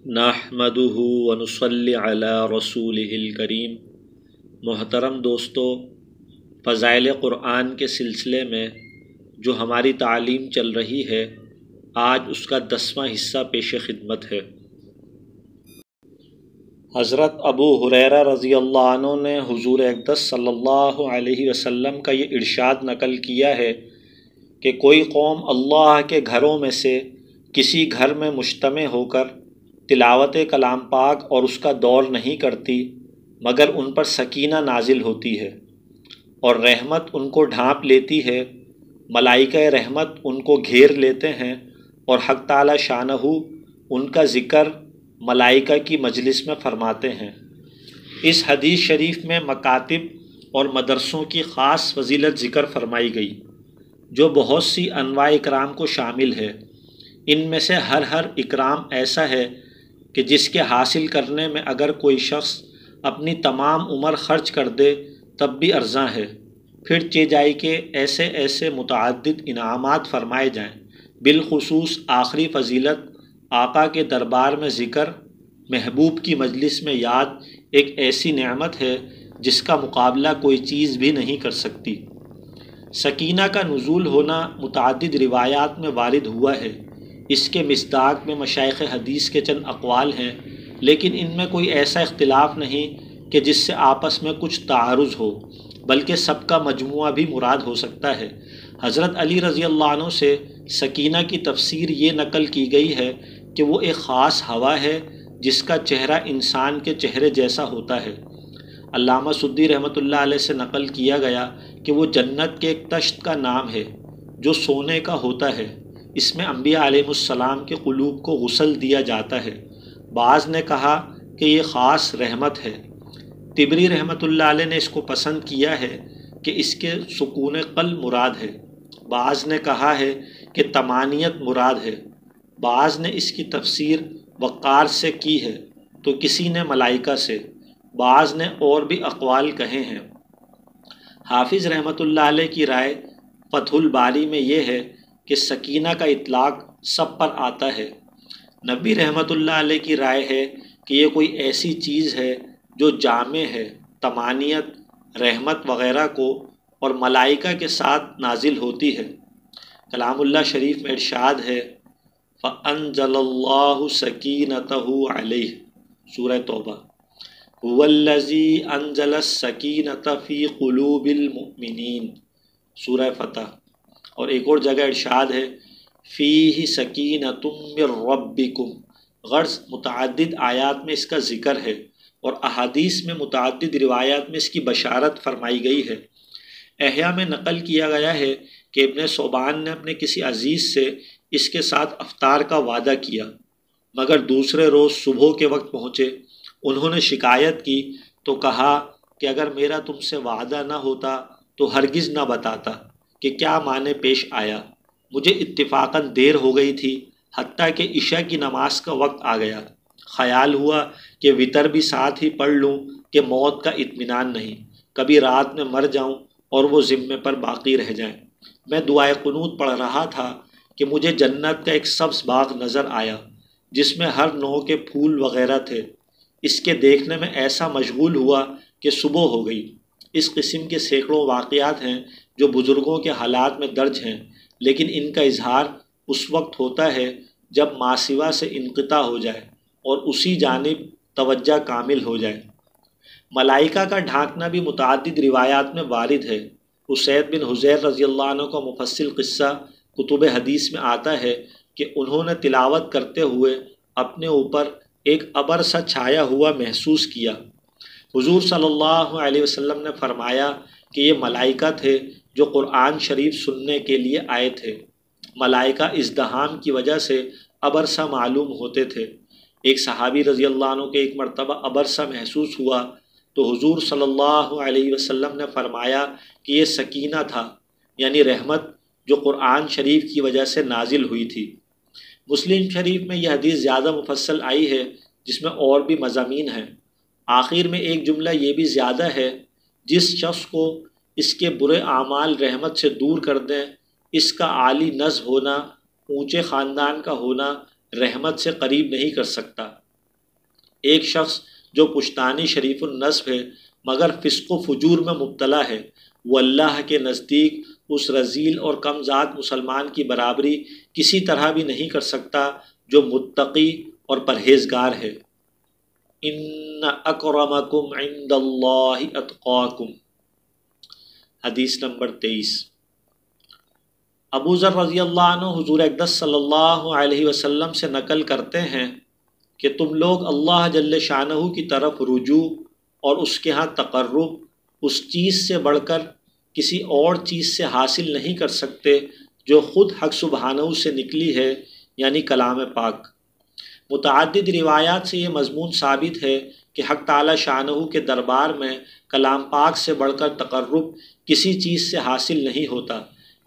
نحمدہ ونصلی علی رسولہ الکریم۔ محترم دوستو، فضائل قرآن کے سلسلے میں جو ہماری تعلیم چل رہی ہے، آج اس کا 10واں حصہ پیش خدمت ہے۔ حضرت ابو ہریرہ رضی اللہ عنہ نے حضور اقدس صلی اللہ علیہ وسلم کا یہ ارشاد نقل کیا ہے کہ کوئی قوم اللہ کے گھروں میں سے کسی گھر میں مجتمع ہو کر تلاوت کلام پاک اور اس کا دور نہیں کرتی مگر ان پر سکینہ نازل ہوتی ہے اور رحمت ان کو ڈھانپ لیتی ہے، ملائکہ رحمت ان کو گھیر لیتے ہیں اور حق تعالی شانہ ان کا ذکر ملائکہ کی مجلس میں فرماتے ہیں۔ اس حدیث شریف میں مکاتب اور مدرسوں کی خاص فضیلت ذکر فرمائی گئی جو بہت سی انواع اکرام کو شامل ہے۔ ان میں سے ہر اکرام ایسا ہے کہ جس کے حاصل کرنے میں اگر کوئی شخص اپنی تمام عمر خرچ کر دے تب بھی ارزاں ہے۔ پھر چہ جائے کہ ایسے متعدد انعامات فرمائے جائیں۔ بالخصوص آخری فضیلت آقا کے دربار میں ذکر، محبوب کی مجلس میں یاد ایک ایسی نعمت ہے جس کا مقابلہ کوئی چیز بھی نہیں کر سکتی۔ سکینہ کا نزول ہونا متعدد روایات میں وارد ہوا ہے۔ اس کے مصداق میں مشائخ حدیث کے چند اقوال ہیں، لیکن ان میں کوئی ایسا اختلاف نہیں کہ جس سے آپس میں کچھ تعارض ہو، بلکہ سب کا مجموعہ بھی مراد ہو سکتا ہے۔ حضرت علی رضی اللہ عنہ سے سکینہ کی تفسیر یہ نقل کی گئی ہے کہ وہ ایک خاص ہوا ہے جس کا چہرہ انسان کے چہرے جیسا ہوتا ہے۔ علامہ سدی رحمۃ اللہ علیہ سے نقل کیا گیا کہ وہ جنت کے ایک طشت کا نام ہے جو سونے کا ہوتا ہے۔ اس میں انبیاء علیہ السلام کے قلوب کو غسل دیا جاتا ہے۔ بعض نے کہا کہ یہ خاص رحمت ہے۔ طبری رحمۃ اللہ علیہ نے اس کو پسند کیا ہے کہ اس کے سکون قلب مراد ہے۔ بعض نے کہا ہے کہ طمانینت مراد ہے۔ بعض نے اس کی تفسیر وقار سے کی ہے تو کسی نے ملائکہ سے، بعض نے اور بھی اقوال کہے ہیں۔ حافظ رحمۃ اللہ علیہ کی رائے فتح الباری میں یہ ہے کہ سکینہ کا اطلاق سب پر آتا ہے۔ نبی رحمۃ اللہ علیہ کی رائے ہے کہ یہ کوئی ایسی چیز ہے جو جامع ہے طمانینت، رحمت وغیرہ کو، اور ملائکہ کے ساتھ نازل ہوتی ہے۔ کلام اللہ شریف میں ارشاد ہے فَأَنزَلَ اللَّهُ سَكِينَتَهُ عَلَيْهِ، سورہ توبہ۔ هُوَ الَّذِي أَنزَلَ السَّكِينَةَ فِي قُلُوبِ الْمُؤْمِنِينَ، سورہ فتح۔ اور ایک اور جگہ ارشاد ہے فِيهِ سَكِينَةٌ مِّن رَبِّكُمْ، غرض متعدد آیات میں اس کا ذکر ہے اور احادیث میں متعدد روایات میں اس کی بشارت فرمائی گئی ہے۔ احیاء میں نقل کیا گیا ہے کہ ابن ثوبان نے اپنے کسی عزیز سے اس کے ساتھ افطار کا وعدہ کیا، مگر دوسرے روز صبح کے وقت پہنچے۔ انہوں نے شکایت کی تو کہا کہ اگر میرا تم سے وعدہ نہ ہوتا تو ہرگز نہ بتاتا کہ کیا معنی پیش آیا۔ مجھے اتفاقاً دیر ہو گئی تھی، حتیٰ کہ عشاء کی نماز کا وقت آ گیا۔ خیال ہوا کہ وتر بھی ساتھ ہی پڑھ لوں کہ موت کا اطمینان نہیں، کبھی رات میں مر جاؤں اور وہ ذمے پر باقی رہ جائیں۔ میں دعائے قنوت پڑھ رہا تھا کہ مجھے جنت کا ایک سبز باغ نظر آیا جس میں ہر نوع کے پھول وغیرہ تھے۔ اس کے دیکھنے میں ایسا مشغول ہوا کہ صبح ہو گئی۔ اس قسم کے سینکڑوں واقعات ہیں جو بزرگوں کے حالات میں درج ہیں، لیکن ان کا اظہار اس وقت ہوتا ہے جب ماسوا سے انقطاع ہو جائے اور اسی جانب توجہ کامل ہو جائے۔ ملائکہ کا ڈھانکنا بھی متعدد روایات میں وارد ہے۔ اسید بن حضیر رضی اللہ عنہ کا مفصل قصہ کتب حدیث میں آتا ہے کہ انہوں نے تلاوت کرتے ہوئے اپنے اوپر ایک ابر سا چھایا ہوا محسوس کیا۔ حضور صلی اللہ علیہ وسلم نے فرمایا کہ یہ ملائکہ تھے جو قرآن شریف سننے کے لیے آئے تھے۔ ملائکہ ازدحام کی وجہ سے ابر سا معلوم ہوتے تھے۔ ایک صحابی رضی اللہ عنہ کے ایک مرتبہ ابر سا محسوس ہوا تو حضور صلی اللہ علیہ وسلم نے فرمایا کہ یہ سکینہ تھا، یعنی رحمت جو قرآن شریف کی وجہ سے نازل ہوئی تھی۔ مسلم شریف میں یہ حدیث زیادہ مفصل آئی ہے جس میں اور بھی مضامین ہیں۔ آخر میں ایک جملہ یہ بھی زیادہ ہے، جس شخص کو اس کے برے اعمال رحمت سے دور کر دیں، اس کا عالی نسب ہونا، اونچے خاندان کا ہونا رحمت سے قریب نہیں کر سکتا۔ ایک شخص جو پشتانی شریف النسب ہے مگر فسق و فجور میں مبتلا ہے، وہ اللہ کے نزدیک اس رذیل اور کم ذات مسلمان کی برابری کسی طرح بھی نہیں کر سکتا جو متقی اور پرہیزگار ہے۔ ان اکرمکم عند اللہ اتقاکم، حدیث نمبر 23۔ ابو ذر رضی اللہ عنہ حضور اقدس صلی اللہ علیہ وسلم سے نقل کرتے ہیں کہ تم لوگ اللہ جل شانہ کی طرف رجوع اور اس کے ہاں تقرب اس چیز سے بڑھ کر کسی اور چیز سے حاصل نہیں کر سکتے جو خود حق سبحانہ سے نکلی ہے، یعنی کلام پاک۔ متعدد روایات سے یہ مضمون ثابت ہے کہ حق تعالی شانہ کے دربار میں کلام پاک سے بڑھ کر تقرب کسی چیز سے حاصل نہیں ہوتا۔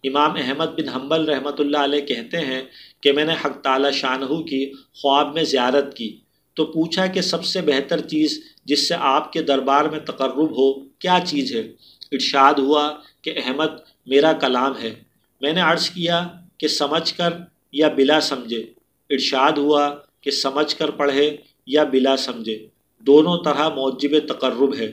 امام احمد بن حنبل رحمۃ اللہ علیہ کہتے ہیں کہ میں نے حق تعالی شانہ کی خواب میں زیارت کی تو پوچھا کہ سب سے بہتر چیز جس سے آپ کے دربار میں تقرب ہو کیا چیز ہے؟ ارشاد ہوا کہ احمد میرا کلام ہے۔ میں نے عرض کیا کہ سمجھ کر یا بلا سمجھے؟ ارشاد ہوا کہ سمجھ کر پڑھے یا بلا سمجھے، دونوں طرح موجب تقرب ہے۔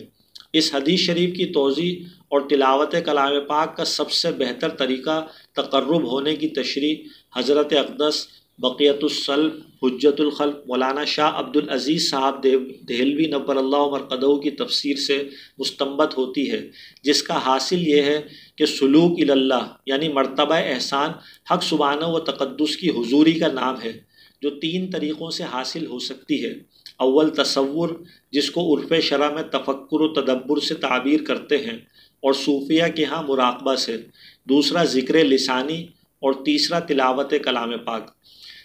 اس حدیث شریف کی توضیح اور تلاوت کلام پاک کا سب سے بہتر طریقہ تقرب ہونے کی تشریح حضرت اقدس بقیت الصلب حجت الخلق مولانا شاہ عبد العزیز صاحب دہلوی نور اللہ مرقدہ کی تفسیر سے مستنبط ہوتی ہے، جس کا حاصل یہ ہے کہ سلوک الی اللہ یعنی مرتبہ احسان حق سبحانہ و تقدس کی حضوری کا نام ہے، جو 3 طریقوں سے حاصل ہو سکتی ہے۔ اول تصور، جس کو عرف شرع میں تفکر و تدبر سے تعبیر کرتے ہیں اور صوفیہ کے ہاں مراقبہ سے۔ دوسرا ذکر لسانی اور تیسرا تلاوت کلام پاک۔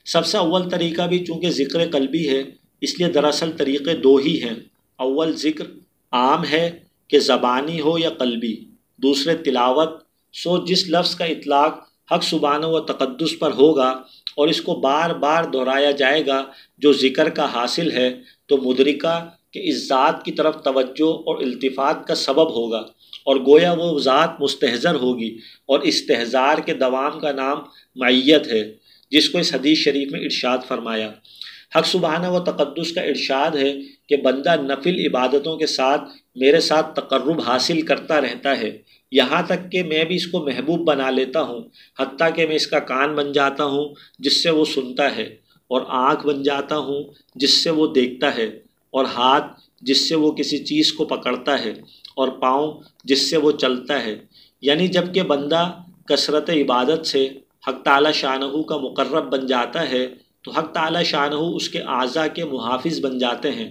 سب سے اول طریقہ بھی چونکہ ذکر قلبی ہے اس لیے دراصل طریقے 2 ہی ہیں۔ اول ذکر عام ہے کہ زبانی ہو یا قلبی، دوسرے تلاوت سو جس لفظ کا اطلاق حق سبحانہ و تقدس پر ہوگا اور اس کو بار بار دہرایا جائے گا جو ذکر کا حاصل ہے تو مدرکہ کہ اس ذات کی طرف توجہ اور التفات کا سبب ہوگا، اور گویا وہ ذات مستحضر ہوگی، اور استحضار کے دوام کا نام معیت ہے، جس کو اس حدیث شریف میں ارشاد فرمایا۔ حق سبحانہ و تقدس کا ارشاد ہے کہ بندہ نفل عبادتوں کے ساتھ میرے ساتھ تقرب حاصل کرتا رہتا ہے، یہاں تک کہ میں بھی اس کو محبوب بنا لیتا ہوں، حتیٰ کہ میں اس کا کان بن جاتا ہوں جس سے وہ سنتا ہے، اور آنکھ بن جاتا ہوں جس سے وہ دیکھتا ہے، اور ہاتھ جس سے وہ کسی چیز کو پکڑتا ہے، اور پاؤں جس سے وہ چلتا ہے۔ یعنی جب کہ بندہ کثرت عبادت سے حق تعالی شانہ کا مقرب بن جاتا ہے تو حق تعالی شانہ اس کے اعضاء کے محافظ بن جاتے ہیں،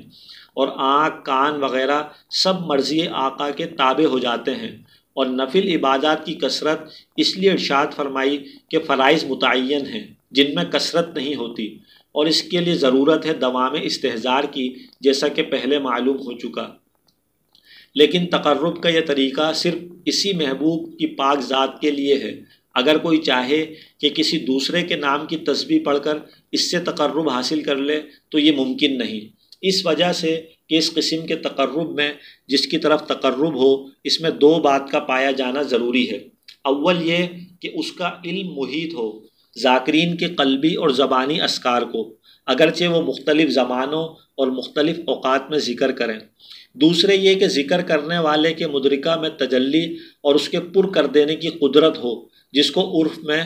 اور آنکھ، کان وغیرہ سب مرضی آقا کے تابع ہو جاتے ہیں۔ اور نفل عبادات کی کثرت اس لیے ارشاد فرمائی کہ فرائض متعین ہیں جن میں کثرت نہیں ہوتی، اور اس کے لیے ضرورت ہے دوام استحضار کی، جیسا کہ پہلے معلوم ہو چکا۔ لیکن تقرب کا یہ طریقہ صرف اسی محبوب کی پاک ذات کے لیے ہے۔ اگر کوئی چاہے کہ کسی دوسرے کے نام کی تسبیح پڑھ کر اس سے تقرب حاصل کر لے تو یہ ممکن نہیں، اس وجہ سے کہ اس قسم کے تقرب میں جس کی طرف تقرب ہو اس میں 2 بات کا پایا جانا ضروری ہے۔ اول یہ کہ اس کا علم محیط ہو ذاکرین کے قلبی اور زبانی اذکار کو، اگرچہ وہ مختلف زمانوں اور مختلف اوقات میں ذکر کریں۔ دوسرے یہ کہ ذکر کرنے والے کے مدرکہ میں تجلی اور اس کے پر کر دینے کی قدرت ہو، جس کو عرف میں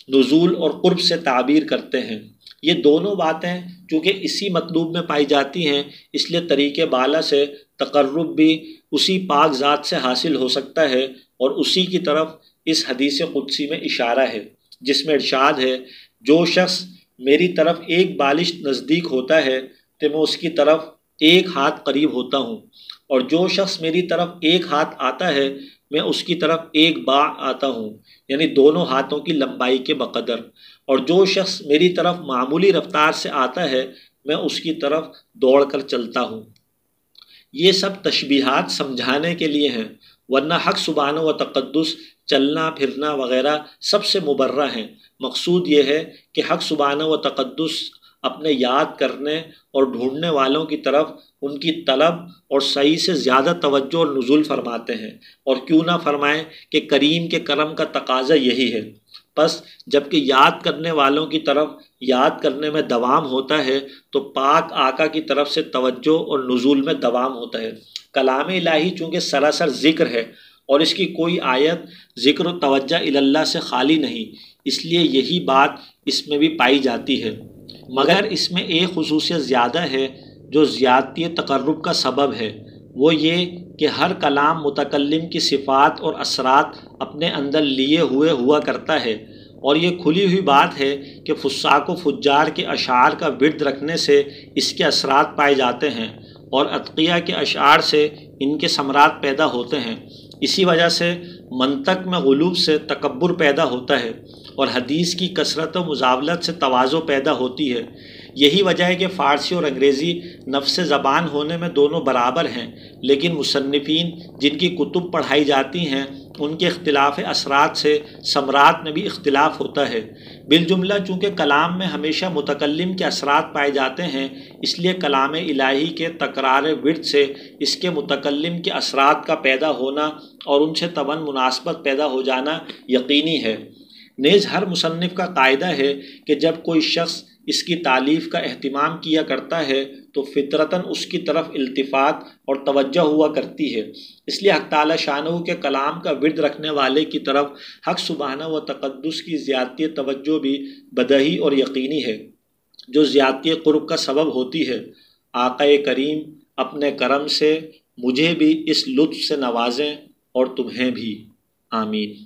نزول اور قرب سے تعبیر کرتے ہیں۔ یہ دونوں باتیں چونکہ اسی مطلوب میں پائی جاتی ہیں، اس لیے طریقے بالا سے تقرب بھی اسی پاک ذات سے حاصل ہو سکتا ہے، اور اسی کی طرف اس حدیث قدسی میں اشارہ ہے جس میں ارشاد ہے، جو شخص میری طرف ایک بالش نزدیک ہوتا ہے تو میں اس کی طرف 1 ہاتھ قریب ہوتا ہوں، اور جو شخص میری طرف 1 ہاتھ آتا ہے میں اس کی طرف 1 باع آتا ہوں، یعنی دونوں ہاتھوں کی لمبائی کے بقدر، اور جو شخص میری طرف معمولی رفتار سے آتا ہے میں اس کی طرف دوڑ کر چلتا ہوں۔ یہ سب تشبیہات سمجھانے کے لیے ہیں، ورنہ حق سبحانہ و تقدس چلنا پھرنا وغیرہ سب سے مبرہ ہیں۔ مقصود یہ ہے کہ حق سبحانہ و تقدس اپنے یاد کرنے اور ڈھونڈنے والوں کی طرف ان کی طلب اور صحیح سے زیادہ توجہ اور نزول فرماتے ہیں، اور کیوں نہ فرمائیں کہ کریم کے کرم کا تقاضا یہی ہے۔ پس جب کہ یاد کرنے والوں کی طرف یاد کرنے میں دوام ہوتا ہے تو پاک آقا کی طرف سے توجہ اور نزول میں دوام ہوتا ہے۔ کلام الہی چونکہ سراسر ذکر ہے اور اس کی کوئی آیت ذکر و توجہ اللہ سے خالی نہیں، اس لیے یہی بات اس میں بھی پائی جاتی ہے، مگر اس میں ایک خصوصیت زیادہ ہے جو زیادتی تقرب کا سبب ہے، وہ یہ کہ ہر کلام متکلم کی صفات اور اثرات اپنے اندر لیے ہوئے ہوا کرتا ہے، اور یہ کھلی ہوئی بات ہے کہ فساق و فجار کے اشعار کا ورد رکھنے سے اس کے اثرات پائے جاتے ہیں اور اتقیاء کے اشعار سے ان کے ثمرات پیدا ہوتے ہیں۔ اسی وجہ سے منطق میں غلوب سے تکبر پیدا ہوتا ہے اور حدیث کی کثرت و مزاولت سے تواضع پیدا ہوتی ہے۔ یہی وجہ ہے کہ فارسی اور انگریزی نفس زبان ہونے میں دونوں برابر ہیں، لیکن مصنفین جن کی کتب پڑھائی جاتی ہیں ان کے اختلاف اثرات سے ثمرات میں بھی اختلاف ہوتا ہے۔ بالجملہ چونکہ کلام میں ہمیشہ متکلم کے اثرات پائے جاتے ہیں، اس لیے کلام الہی کے تکرار ورد سے اس کے متکلم کے اثرات کا پیدا ہونا اور ان سے طبعاً مناسبت پیدا ہو جانا یقینی ہے۔ نیز ہر مصنف کا قاعدہ ہے کہ جب کوئی شخص اس کی تالیف کا اہتمام کیا کرتا ہے تو فطرتاً اس کی طرف التفات اور توجہ ہوا کرتی ہے۔ اس لیے حق تعالی شانہ کے کلام کا ورد رکھنے والے کی طرف حق سبحانہ و تقدس کی زیادتی توجہ بھی بدہی اور یقینی ہے، جو زیادتی قرب کا سبب ہوتی ہے۔ آقا کریم اپنے کرم سے مجھے بھی اس لطف سے نوازیں اور تمہیں بھی، آمین۔